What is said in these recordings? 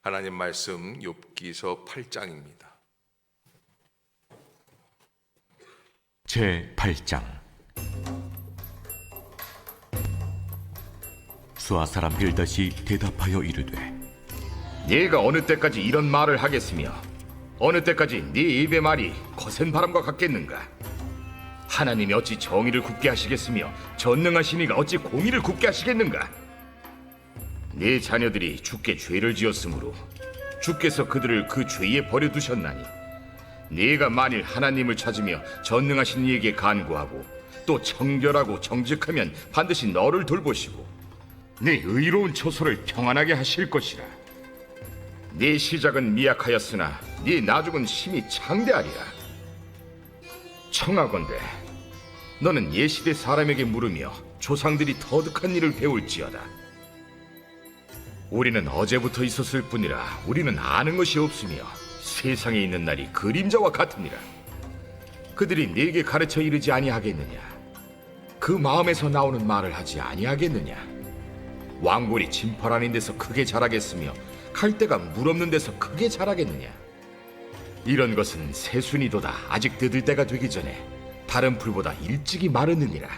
하나님 말씀 욥기서 8장입니다. 제 8장. 수아 사람 빌닷이 대답하여 이르되, 네가 어느 때까지 이런 말을 하겠으며 어느 때까지 네 입의 말이 거센 바람과 같겠는가? 하나님이 어찌 정의를 굳게 하시겠으며 전능하신 이가 어찌 공의를 굳게 하시겠는가? 네 자녀들이 주께 죄를 지었으므로 주께서 그들을 그 죄에 버려두셨나니 네가 만일 하나님을 찾으며 전능하신 이에게 간구하고 또 청결하고 정직하면 반드시 너를 돌보시고 네 의로운 처소를 평안하게 하실 것이라. 네 시작은 미약하였으나 네 나중은 심히 창대하리라. 청하건대 너는 예시대 사람에게 물으며 조상들이 터득한 일을 배울지어다. 우리는 어제부터 있었을 뿐이라 우리는 아는 것이 없으며 세상에 있는 날이 그림자와 같으니라. 그들이 네게 가르쳐 이르지 아니하겠느냐? 그 마음에서 나오는 말을 하지 아니하겠느냐? 왕골이 진펄 아닌 데서 크게 자라겠으며 갈대가 물 없는 데서 크게 자라겠느냐? 이런 것은 새순이도다 아직 뜯을 때가 되기 전에 다른 풀보다 일찍이 마르느니라.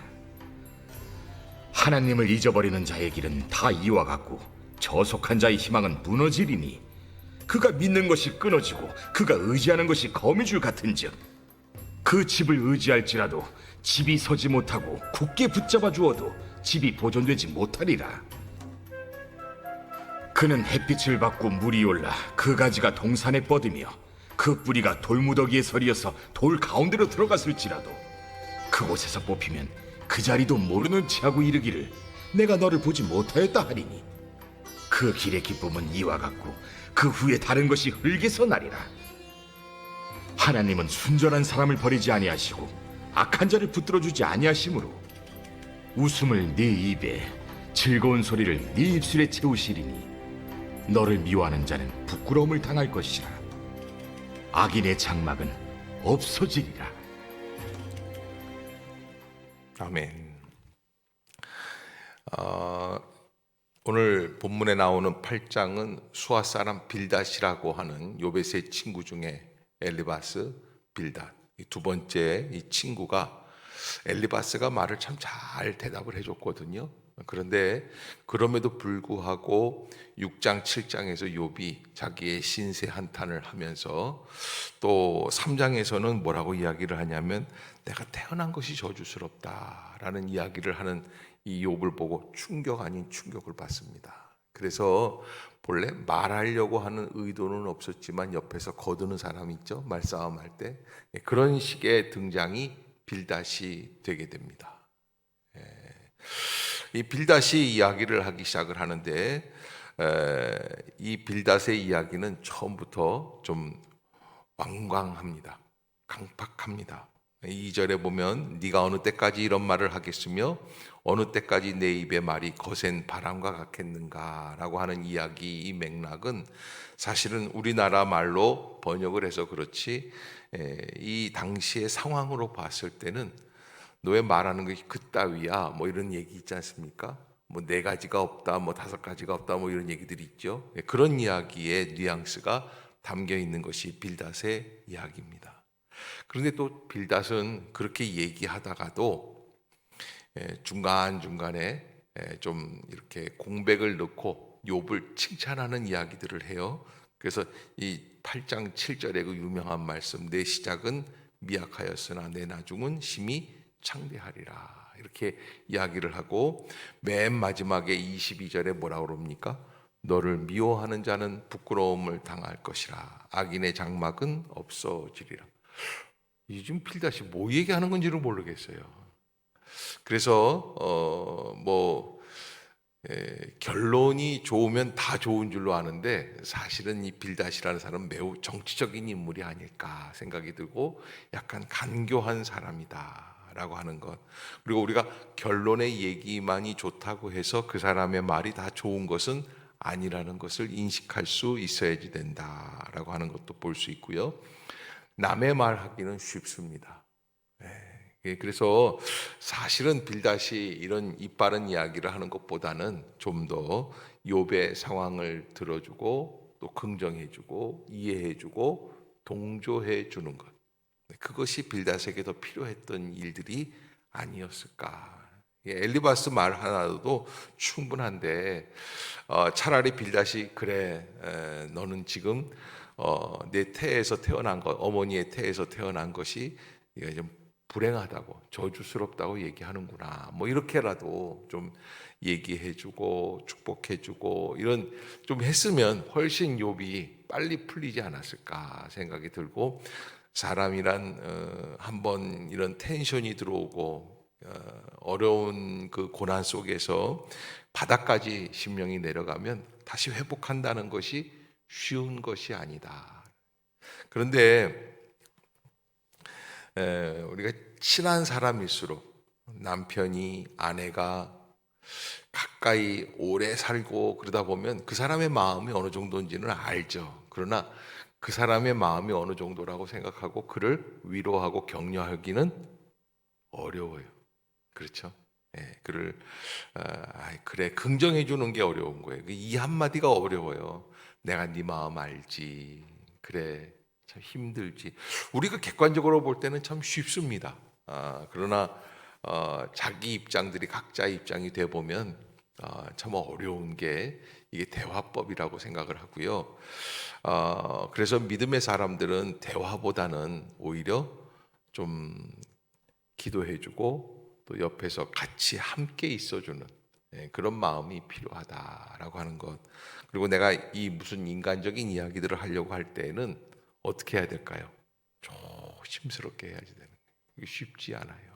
하나님을 잊어버리는 자의 길은 다 이와 같고 저속한 자의 희망은 무너지리니 그가 믿는 것이 끊어지고 그가 의지하는 것이 거미줄 같은즉 그 집을 의지할지라도 집이 서지 못하고 굳게 붙잡아 주어도 집이 보존되지 못하리라. 그는 햇빛을 받고 물이 올라 그 가지가 동산에 뻗으며 그 뿌리가 돌무더기에 서리어서 돌 가운데로 들어갔을지라도 그곳에서 뽑히면 그 자리도 모르는 체하고 이르기를 내가 너를 보지 못하였다 하리니 그 길의 기쁨은 이와 같고 그 후에 다른 것이 흙에서 나리라. 하나님은 순전한 사람을 버리지 아니하시고 악한 자를 붙들어주지 아니하시므로 웃음을 네 입에 즐거운 소리를 네 입술에 채우시리니 너를 미워하는 자는 부끄러움을 당할 것이라. 악인의 장막은 없어지리라. 아멘. 오늘 본문에 나오는 8장은 수아 사람 빌닷이라고 하는 욥의 세 친구 중에 엘리바스, 빌닷, 이 두 번째 이 친구가 엘리바스가 말을 참 잘 대답을 해줬거든요. 그런데 그럼에도 불구하고 6장, 7장에서 욥이 자기의 신세 한탄을 하면서 또 3장에서는 뭐라고 이야기를 하냐면 내가 태어난 것이 저주스럽다라는 이야기를 하는 이 욥을 보고 충격 아닌 충격을 받습니다. 그래서 본래 말하려고 하는 의도는 없었지만 옆에서 거두는 사람 있죠? 말싸움할 때 그런 식의 등장이 빌닷이 되게 됩니다. 이 빌닷이 이야기를 하기 시작을 하는데 이 빌닷의 이야기는 처음부터 좀 완강합니다. 강팍합니다. 2절에 보면 네가 어느 때까지 이런 말을 하겠으며 어느 때까지 내 입의 말이 거센 바람과 같겠는가 라고 하는 이야기, 이 맥락은 사실은 우리나라 말로 번역을 해서 그렇지 이 당시의 상황으로 봤을 때는 너의 말하는 것이 그따위야 뭐 이런 얘기 있지 않습니까? 뭐 4가지가 없다, 뭐 5가지가 없다, 뭐 이런 얘기들이 있죠. 그런 이야기의 뉘앙스가 담겨 있는 것이 빌닷의 이야기입니다. 그런데 또 빌닷은 그렇게 얘기하다가도 중간중간에 좀 이렇게 공백을 넣고 욥을 칭찬하는 이야기들을 해요. 그래서 이 8장 7절의 그 유명한 말씀, 내 시작은 미약하였으나 내 나중은 심히 창대하리라, 이렇게 이야기를 하고 맨 마지막에 22절에 뭐라고 그럽니까? 너를 미워하는 자는 부끄러움을 당할 것이라. 악인의 장막은 없어지리라. 요즘 빌닷이 뭐 얘기하는 건지를 모르겠어요. 그래서 결론이 좋으면 다 좋은 줄로 아는데 사실은 이 빌닷이라는 사람은 매우 정치적인 인물이 아닐까 생각이 들고 약간 간교한 사람이다 라고 하는 것, 그리고 우리가 결론의 얘기만이 좋다고 해서 그 사람의 말이 다 좋은 것은 아니라는 것을 인식할 수 있어야지 된다라고 하는 것도 볼 수 있고요. 남의 말 하기는 쉽습니다. 그래서 사실은 빌닷이 이런 이빠른 이야기를 하는 것보다는 좀 더 욥의 상황을 들어주고 또 긍정해주고 이해해주고 동조해주는 것. 그것이 빌닷에게 더 필요했던 일들이 아니었을까. 엘리바스 말 하나도 충분한데 차라리 빌닷이 그래, 너는 지금 내 태에서 태어난 것, 어머니의 태에서 태어난 것이 좀 불행하다고, 저주스럽다고 얘기하는구나. 뭐 이렇게라도 좀 얘기해주고 축복해주고 이런 좀 했으면 훨씬 욥이 빨리 풀리지 않았을까 생각이 들고, 사람이란 한번 이런 텐션이 들어오고 어려운 그 고난 속에서 바닥까지 심령이 내려가면 다시 회복한다는 것이 쉬운 것이 아니다. 그런데 우리가 친한 사람일수록 남편이, 아내가 가까이 오래 살고 그러다 보면 그 사람의 마음이 어느 정도인지는 알죠. 그러나 그 사람의 마음이 어느 정도라고 생각하고 그를 위로하고 격려하기는 어려워요. 그렇죠? 그를 그래 긍정해 주는 게 어려운 거예요. 이 한마디가 어려워요. 내가 네 마음 알지. 그래 참 힘들지. 우리가 객관적으로 볼 때는 참 쉽습니다. 그러나 자기 입장들이 각자의 입장이 돼 보면 참 어려운 게 이게 대화법이라고 생각을 하고요. 그래서 믿음의 사람들은 대화보다는 오히려 좀 기도해주고 또 옆에서 같이 함께 있어주는 그런 마음이 필요하다라고 하는 것. 그리고 내가 이 무슨 인간적인 이야기들을 하려고 할 때는 어떻게 해야 될까요? 조심스럽게 해야지 되는 거예요. 이게 쉽지 않아요.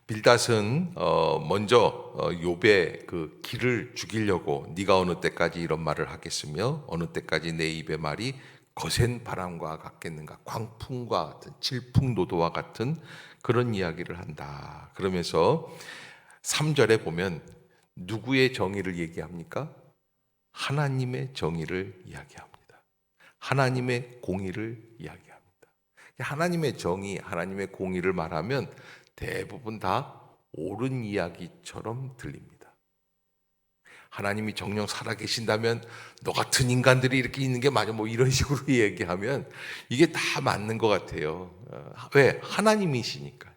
빌닷은 먼저 욥의 그 기를 죽이려고 네가 어느 때까지 이런 말을 하겠으며 어느 때까지 내 입의 말이 거센 바람과 같겠는가, 광풍과 같은 질풍노도와 같은 그런 이야기를 한다. 그러면서 3절에 보면 누구의 정의를 얘기합니까? 하나님의 정의를 이야기합니다. 하나님의 공의를 이야기합니다. 하나님의 정의, 하나님의 공의를 말하면 대부분 다 옳은 이야기처럼 들립니다. 하나님이 정녕 살아계신다면 너 같은 인간들이 이렇게 있는 게 맞아, 뭐 이런 식으로 얘기하면 이게 다 맞는 것 같아요. 왜? 하나님이시니까.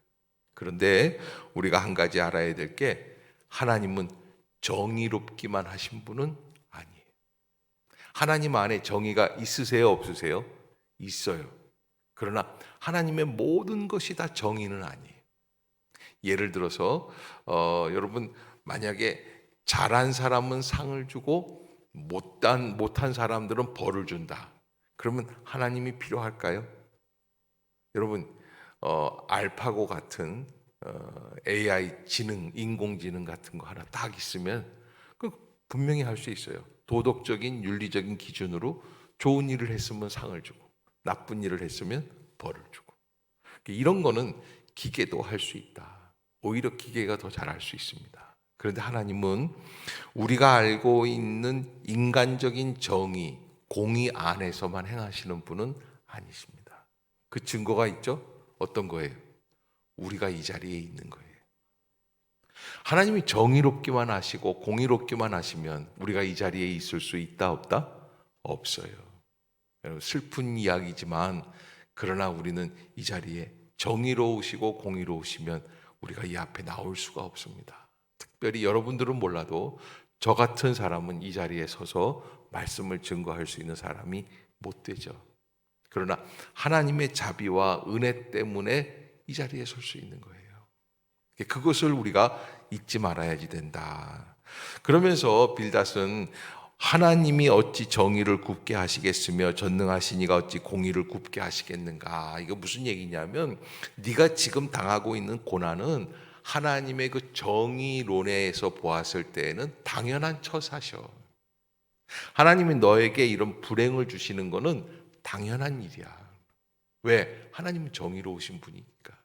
그런데 우리가 한 가지 알아야 될 게, 하나님은 정의롭기만 하신 분은 아니에요. 하나님 안에 정의가 있으세요, 없으세요? 있어요. 그러나 하나님의 모든 것이 다 정의는 아니에요. 예를 들어서 여러분 만약에 잘한 사람은 상을 주고 못한 사람들은 벌을 준다. 그러면 하나님이 필요할까요? 여러분 알파고 같은 AI 지능, 인공지능 같은 거 하나 딱 있으면 그 분명히 할 수 있어요. 도덕적인 윤리적인 기준으로 좋은 일을 했으면 상을 주고 나쁜 일을 했으면 벌을 주고, 이런 거는 기계도 할 수 있다. 오히려 기계가 더 잘할 수 있습니다. 그런데 하나님은 우리가 알고 있는 인간적인 정의, 공의 안에서만 행하시는 분은 아니십니다. 그 증거가 있죠? 어떤 거예요? 우리가 이 자리에 있는 거예요. 하나님이 정의롭기만 하시고 공의롭기만 하시면 우리가 이 자리에 있을 수 있다, 없다? 없어요. 슬픈 이야기지만 그러나 우리는 이 자리에 정의로우시고 공의로우시면 우리가 이 앞에 나올 수가 없습니다. 특별히 여러분들은 몰라도 저 같은 사람은 이 자리에 서서 말씀을 증거할 수 있는 사람이 못 되죠. 그러나 하나님의 자비와 은혜 때문에 이 자리에 설 수 있는 거예요. 그것을 우리가 잊지 말아야지 된다. 그러면서 빌닷은 하나님이 어찌 정의를 굽게 하시겠으며 전능하신 이가 어찌 공의를 굽게 하시겠는가. 이거 무슨 얘기냐면 네가 지금 당하고 있는 고난은 하나님의 그 정의론에서 보았을 때에는 당연한 처사셔. 하나님이 너에게 이런 불행을 주시는 거는 당연한 일이야. 왜? 하나님은 정의로우신 분이니까.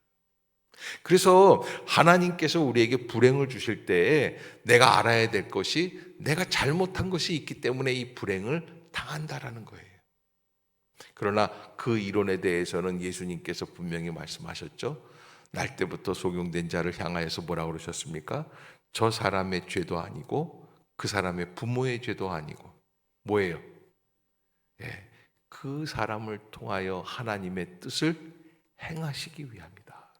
그래서 하나님께서 우리에게 불행을 주실 때에 내가 알아야 될 것이 내가 잘못한 것이 있기 때문에 이 불행을 당한다라는 거예요. 그러나 그 이론에 대해서는 예수님께서 분명히 말씀하셨죠. 날 때부터 속용된 자를 향하여서 뭐라고 그러셨습니까? 저 사람의 죄도 아니고 그 사람의 부모의 죄도 아니고 뭐예요? 예, 그 사람을 통하여 하나님의 뜻을 행하시기 위함이다.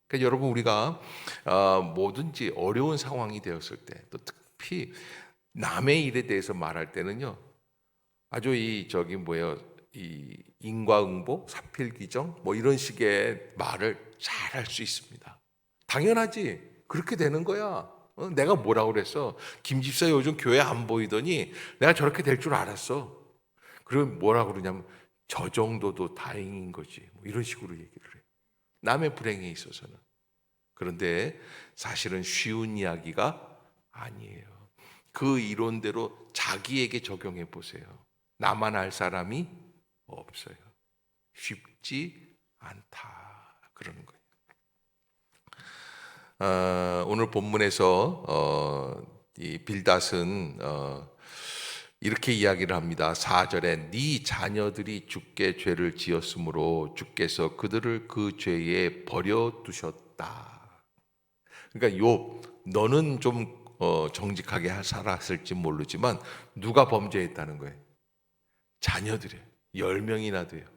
그러니까 여러분, 우리가 뭐든지 어려운 상황이 되었을 때, 또 특히 남의 일에 대해서 말할 때는요, 아주 이 인과응보, 사필귀정 뭐 이런 식의 말을 잘 할 수 있습니다. 당연하지, 그렇게 되는 거야. 내가 뭐라고 그랬어? 김 집사 요즘 교회 안 보이더니 내가 저렇게 될 줄 알았어. 그럼 뭐라고 그러냐면 저 정도도 다행인 거지, 뭐 이런 식으로 얘기를 해요, 남의 불행에 있어서는. 그런데 사실은 쉬운 이야기가 아니에요. 그 이론대로 자기에게 적용해 보세요. 나만 알 사람이 없어요. 쉽지 않다, 그러는 거예요. 오늘 본문에서 이 빌닷은 이렇게 이야기를 합니다. 4절에 네 자녀들이 주께 죄를 지었으므로 주께서 그들을 그 죄에 버려두셨다. 그러니까 욥, 너는 좀 정직하게 살았을지 모르지만 누가 범죄했다는 거예요? 자녀들이에요. 10명이나 돼요.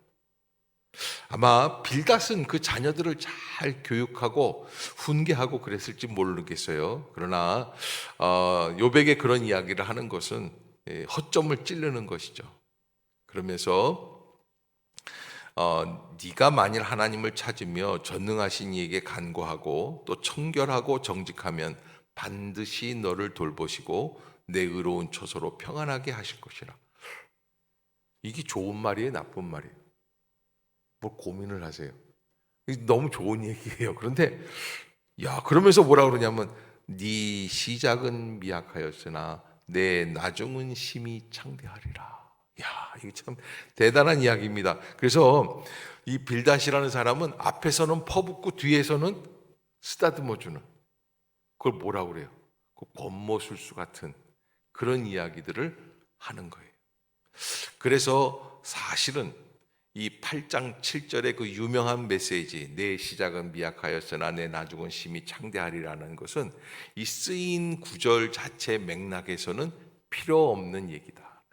아마 빌닷은 그 자녀들을 잘 교육하고 훈계하고 그랬을지 모르겠어요. 그러나 욥에게 그런 이야기를 하는 것은 허점을 찌르는 것이죠. 그러면서 네가 만일 하나님을 찾으며 전능하신 이에게 간구하고 또 청결하고 정직하면 반드시 너를 돌보시고 내 의로운 처소로 평안하게 하실 것이라. 이게 좋은 말이에요, 나쁜 말이에요? 뭘 고민을 하세요? 너무 좋은 얘기예요. 그런데 그러면서 뭐라 그러냐면 네 시작은 미약하였으나 내 나중은 심히 창대하리라. 이게 참 대단한 이야기입니다. 그래서 이 빌닷이라는 사람은 앞에서는 퍼붓고 뒤에서는 쓰다듬어주는, 그걸 뭐라 그래요? 그 권모술수 같은 그런 이야기들을 하는 거예요. 그래서 사실은 이 8장 7절의 그 유명한 메시지, 내 시작은 미약하였으나 내 나중은 심히 창대하리라는 것은 이 쓰인 구절 자체 맥락에서는 필요 없는 얘기다.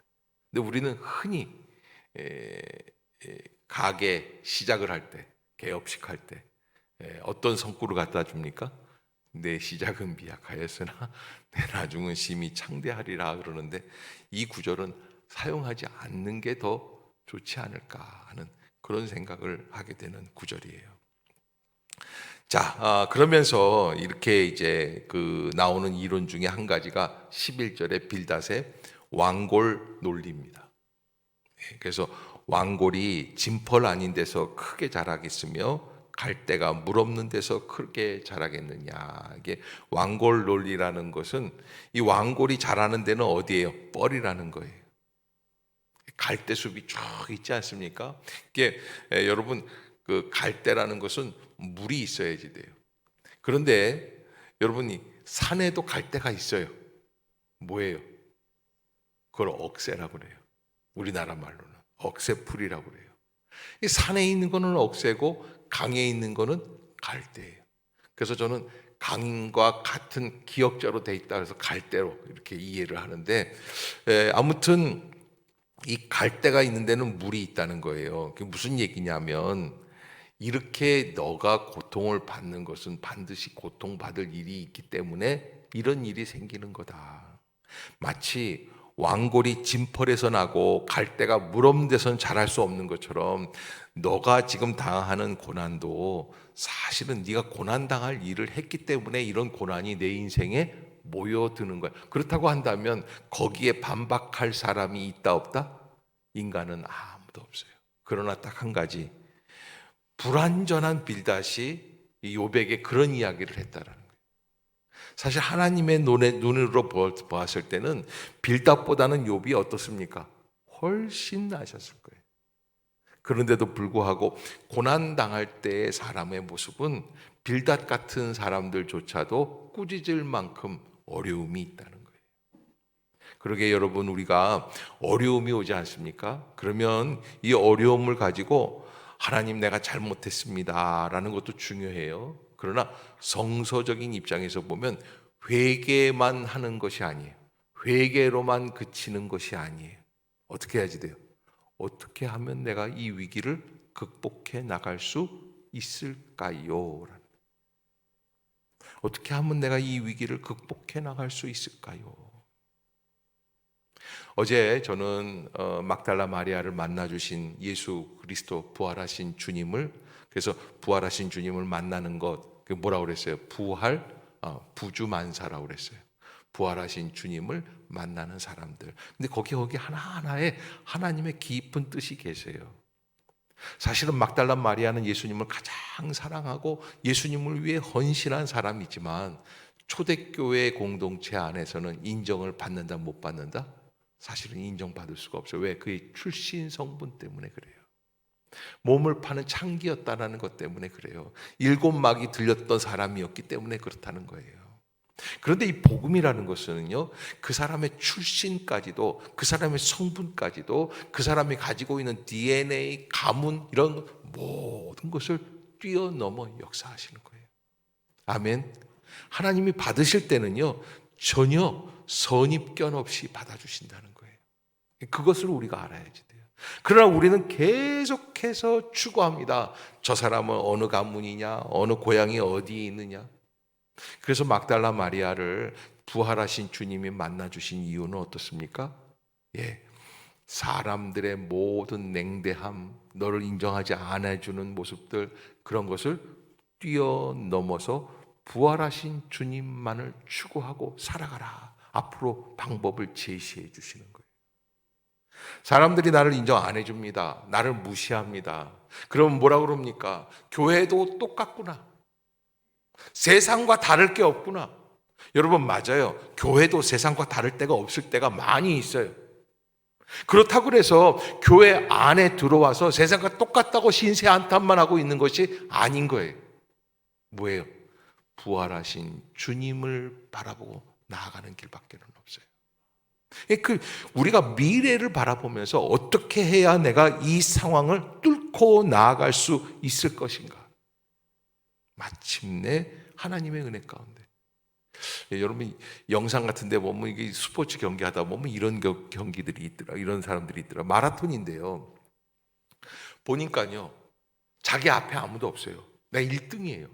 근데 우리는 흔히 가게 시작을 할 때, 개업식 할 때 어떤 성구를 갖다 줍니까? 내 시작은 미약하였으나 내 나중은 심히 창대하리라 그러는데, 이 구절은 사용하지 않는 게 더 좋지 않을까 하는 그런 생각을 하게 되는 구절이에요. 자, 그러면서 이렇게 이제 그 나오는 이론 중에 한 가지가 11절의 빌닷의 왕골 논리입니다. 그래서 왕골이 진펄 아닌 데서 크게 자라겠으며 갈대가 물 없는 데서 크게 자라겠느냐. 이게 왕골 논리라는 것은 이 왕골이 자라는 데는 어디예요? 뻘이라는 거예요. 갈대숲이 쭉 있지 않습니까? 이게 여러분, 그 갈대라는 것은 물이 있어야지 돼요. 그런데 여러분이 산에도 갈대가 있어요. 뭐예요? 그걸 억새라고 그래요. 우리나라 말로는 억새풀이라고 그래요. 이 산에 있는 거는 억새고 강에 있는 거는 갈대예요. 그래서 저는 강과 같은 기역자로 돼 있다 그래서 갈대로 이렇게 이해를 하는데, 아무튼 이 갈대가 있는 데는 물이 있다는 거예요. 그게 무슨 얘기냐면, 이렇게 너가 고통을 받는 것은 반드시 고통받을 일이 있기 때문에 이런 일이 생기는 거다. 마치 왕골이 진펄에서 나고 갈대가 물 없는 데서는 자랄 수 없는 것처럼 너가 지금 당하는 고난도 사실은 네가 고난당할 일을 했기 때문에 이런 고난이 내 인생에 모여드는 거야. 그렇다고 한다면 거기에 반박할 사람이 있다 없다? 인간은 아무도 없어요. 그러나 딱 한 가지, 불완전한 빌닷이 이 욥에게 그런 이야기를 했다라는 거예요. 사실 하나님의 눈으로 보았을 때는 빌닷보다는 욥이 어떻습니까? 훨씬 나으셨을 거예요. 그런데도 불구하고 고난당할 때의 사람의 모습은 빌닷 같은 사람들조차도 꾸짖을 만큼 어려움이 있다는 거예요. 그러게 여러분, 우리가 어려움이 오지 않습니까? 그러면 이 어려움을 가지고 하나님, 내가 잘못했습니다 라는 것도 중요해요. 그러나 성서적인 입장에서 보면 회개만 하는 것이 아니에요. 회개로만 그치는 것이 아니에요. 어떻게 해야지 돼요? 어떻게 하면 내가 이 위기를 극복해 나갈 수 있을까요? 어떻게 하면 내가 이 위기를 극복해 나갈 수 있을까요? 어제 저는 막달라 마리아를 만나 주신 예수 그리스도 부활하신 주님을, 그래서 부활하신 주님을 만나는 것, 그 뭐라고 그랬어요? 부주만사라고 그랬어요. 부활하신 주님을 만나는 사람들. 근데 거기 하나하나에 하나님의 깊은 뜻이 계세요. 사실은 막달라 마리아는 예수님을 가장 사랑하고 예수님을 위해 헌신한 사람이지만 초대교회 공동체 안에서는 인정을 받는다 못 받는다? 사실은 인정받을 수가 없어요. 왜? 그의 출신 성분 때문에 그래요. 몸을 파는 창기였다는 것 때문에 그래요. 일곱 막이 들렸던 사람이었기 때문에 그렇다는 거예요. 그런데 이 복음이라는 것은요, 그 사람의 출신까지도, 그 사람의 성분까지도, 그 사람이 가지고 있는 DNA, 가문, 이런 모든 것을 뛰어넘어 역사하시는 거예요. 아멘. 하나님이 받으실 때는요, 전혀 선입견 없이 받아주신다는 거예요. 그것을 우리가 알아야지 돼요. 그러나 우리는 계속해서 추구합니다. 저 사람은 어느 가문이냐, 어느 고향이 어디에 있느냐. 그래서 막달라 마리아를 부활하신 주님이 만나주신 이유는 어떻습니까? 사람들의 모든 냉대함, 너를 인정하지 않아주는 모습들, 그런 것을 뛰어넘어서 부활하신 주님만을 추구하고 살아가라. 앞으로 방법을 제시해 주시는 거예요. 사람들이 나를 인정 안 해줍니다. 나를 무시합니다. 그러면 뭐라 그럽니까? 교회도 똑같구나. 세상과 다를 게 없구나. 여러분, 맞아요. 교회도 세상과 다를 때가 없을 때가 많이 있어요. 그렇다고 해서 교회 안에 들어와서 세상과 똑같다고 신세 한탄만 하고 있는 것이 아닌 거예요. 뭐예요? 부활하신 주님을 바라보고 나아가는 길밖에는 없어요. 우리가 미래를 바라보면서 어떻게 해야 내가 이 상황을 뚫고 나아갈 수 있을 것인가? 마침내 하나님의 은혜 가운데. 여러분, 영상 같은 데 보면 이게 스포츠 경기 하다 보면 이런 경기들이 있더라. 이런 사람들이 있더라. 마라톤인데요. 보니까요, 자기 앞에 아무도 없어요. 내가 1등이에요.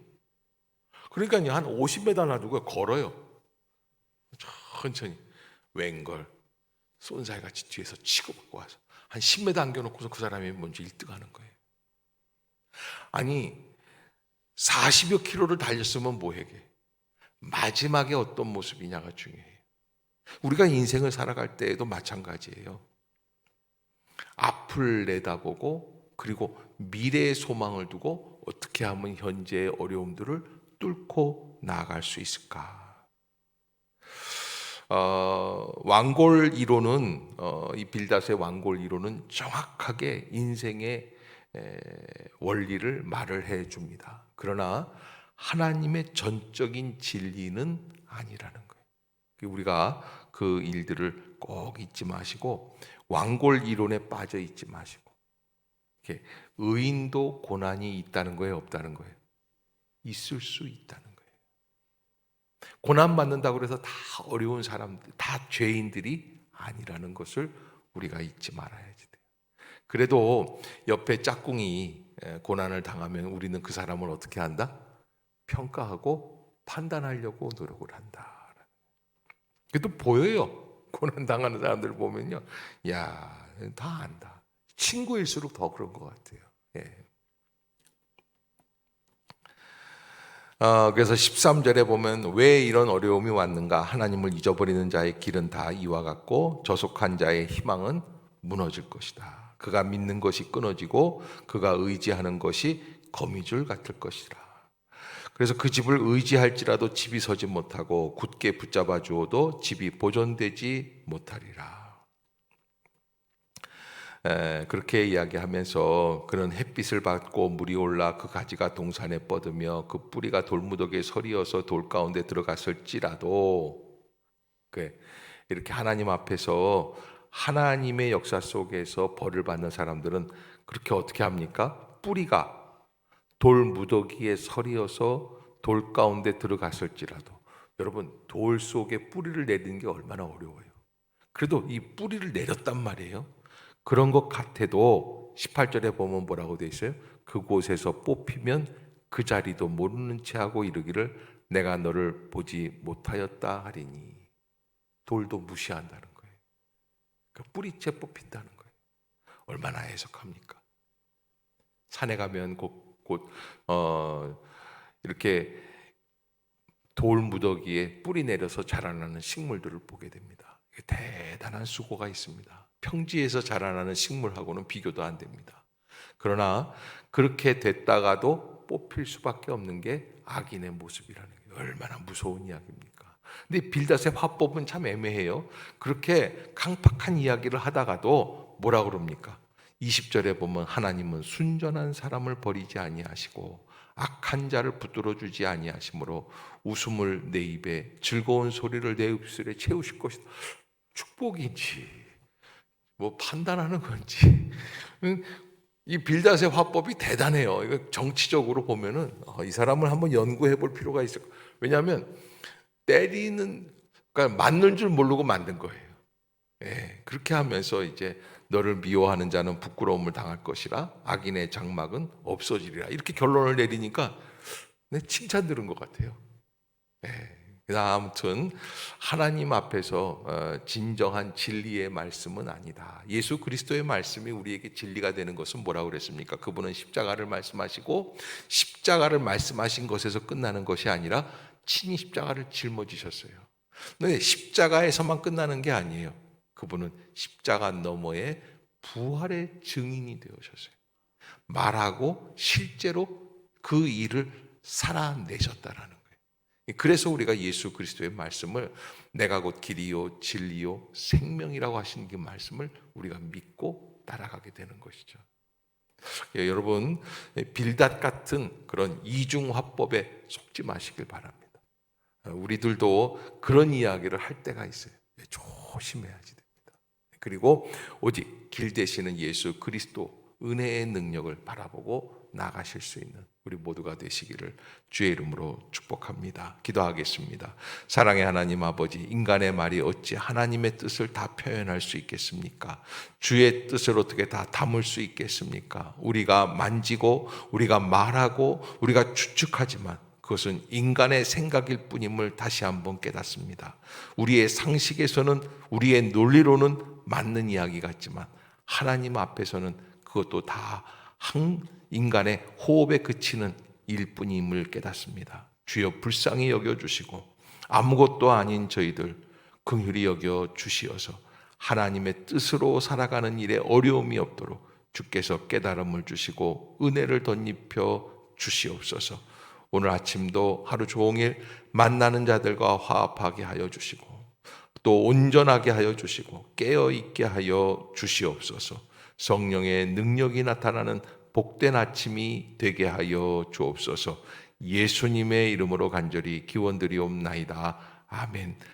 그러니까요, 한 50m 놔두고 걸어요. 천천히. 웬걸. 쏜살 같이 뒤에서 치고받고 와서 한 10m 안겨놓고서 그 사람이 먼저 1등 하는 거예요. 아니, 40여 킬로를 달렸으면 뭐해게? 마지막에 어떤 모습이냐가 중요해요. 우리가 인생을 살아갈 때에도 마찬가지예요. 앞을 내다보고 그리고 미래의 소망을 두고 어떻게 하면 현재의 어려움들을 뚫고 나아갈 수 있을까? 왕골 이론은 이 빌닷의 왕골 이론은 정확하게 인생의 원리를 말을 해줍니다. 그러나 하나님의 전적인 진리는 아니라는 거예요. 우리가 그 일들을 꼭 잊지 마시고 왕골 이론에 빠져 있지 마시고, 의인도 고난이 있다는 거예요, 없다는 거예요? 있을 수 있다는 거예요. 고난 받는다고 해서 다 어려운 사람들, 다 죄인들이 아니라는 것을 우리가 잊지 말아야지 돼요. 그래도 옆에 짝꿍이 고난을 당하면 우리는 그 사람을 어떻게 한다? 평가하고 판단하려고 노력을 한다. 그래도 보여요. 고난 당하는 사람들 보면요, 야, 다 안다. 친구일수록 더 그런 것 같아요. 그래서 13절에 보면 왜 이런 어려움이 왔는가? 하나님을 잊어버리는 자의 길은 다 이와 같고 저속한 자의 희망은 무너질 것이다. 그가 믿는 것이 끊어지고 그가 의지하는 것이 거미줄 같을 것이라. 그래서 그 집을 의지할지라도 집이 서지 못하고 굳게 붙잡아 주어도 집이 보존되지 못하리라. 그렇게 이야기하면서 그는 햇빛을 받고 물이 올라 그 가지가 동산에 뻗으며 그 뿌리가 돌무더기에 서리어서 돌 가운데 들어갔을지라도, 이렇게 하나님 앞에서 하나님의 역사 속에서 벌을 받는 사람들은 그렇게 어떻게 합니까? 뿌리가 돌무더기에 서리어서 돌 가운데 들어갔을지라도. 여러분, 돌 속에 뿌리를 내리는 게 얼마나 어려워요. 그래도 이 뿌리를 내렸단 말이에요. 그런 것 같아도 18절에 보면 뭐라고 돼 있어요? 그곳에서 뽑히면 그 자리도 모르는 채 하고 이르기를 내가 너를 보지 못하였다 하리니. 돌도 무시한다는 거예요. 그 뿌리채 뽑힌다는 거예요. 얼마나 해석합니까? 산에 가면 곧 이렇게 돌 무더기에 뿌리 내려서 자라나는 식물들을 보게 됩니다. 대단한 수고가 있습니다. 평지에서 자라나는 식물하고는 비교도 안 됩니다. 그러나 그렇게 됐다가도 뽑힐 수밖에 없는 게 악인의 모습이라는 게 얼마나 무서운 이야기입니까? 근데 빌닷의 화법은 참 애매해요. 그렇게 강팍한 이야기를 하다가도 뭐라 그럽니까? 20절에 보면 하나님은 순전한 사람을 버리지 아니하시고 악한 자를 붙들어 주지 아니하시므로 웃음을 내 입에 즐거운 소리를 내 입술에 채우실 것이다. 축복인지 뭐 판단하는 건지 이 빌닷의 화법이 대단해요. 이거 정치적으로 보면은 이 사람을 한번 연구해 볼 필요가 있을 거예요. 왜냐하면 때리는 그러니까 맞는 줄 모르고 만든 거예요. 예, 그렇게 하면서 이제 너를 미워하는 자는 부끄러움을 당할 것이라 악인의 장막은 없어지리라 이렇게 결론을 내리니까 칭찬 들은 것 같아요. 예. 아무튼 하나님 앞에서 진정한 진리의 말씀은 아니다. 예수 그리스도의 말씀이 우리에게 진리가 되는 것은 뭐라고 그랬습니까? 그분은 십자가를 말씀하시고 십자가를 말씀하신 것에서 끝나는 것이 아니라 친히 십자가를 짊어지셨어요. 근데 십자가에서만 끝나는 게 아니에요. 그분은 십자가 너머에 부활의 증인이 되어셨어요. 말하고 실제로 그 일을 살아내셨다라는 거예요. 그래서 우리가 예수 그리스도의 말씀을 내가 곧 길이요 진리요 생명이라고 하신 그 말씀을 우리가 믿고 따라가게 되는 것이죠. 여러분 빌닷 같은 그런 이중화법에 속지 마시길 바랍니다. 우리들도 그런 이야기를 할 때가 있어요. 조심해야지 됩니다. 그리고 오직 길 되시는 예수 그리스도 은혜의 능력을 바라보고 나가실 수 있는 우리 모두가 되시기를 주의 이름으로 축복합니다. 기도하겠습니다. 사랑의 하나님 아버지, 인간의 말이 어찌 하나님의 뜻을 다 표현할 수 있겠습니까? 주의 뜻을 어떻게 다 담을 수 있겠습니까? 우리가 만지고 우리가 말하고 우리가 추측하지만 그것은 인간의 생각일 뿐임을 다시 한번 깨닫습니다. 우리의 상식에서는 우리의 논리로는 맞는 이야기 같지만 하나님 앞에서는 그것도 다 인간의 호흡에 그치는 일뿐임을 깨닫습니다. 주여 불쌍히 여겨주시고 아무것도 아닌 저희들 긍휼히 여겨 주시어서 하나님의 뜻으로 살아가는 일에 어려움이 없도록 주께서 깨달음을 주시고 은혜를 덧입혀 주시옵소서. 오늘 아침도 하루 종일 만나는 자들과 화합하게 하여 주시고 또 온전하게 하여 주시고 깨어있게 하여 주시옵소서. 성령의 능력이 나타나는 복된 아침이 되게 하여 주옵소서. 예수님의 이름으로 간절히 기원드리옵나이다. 아멘.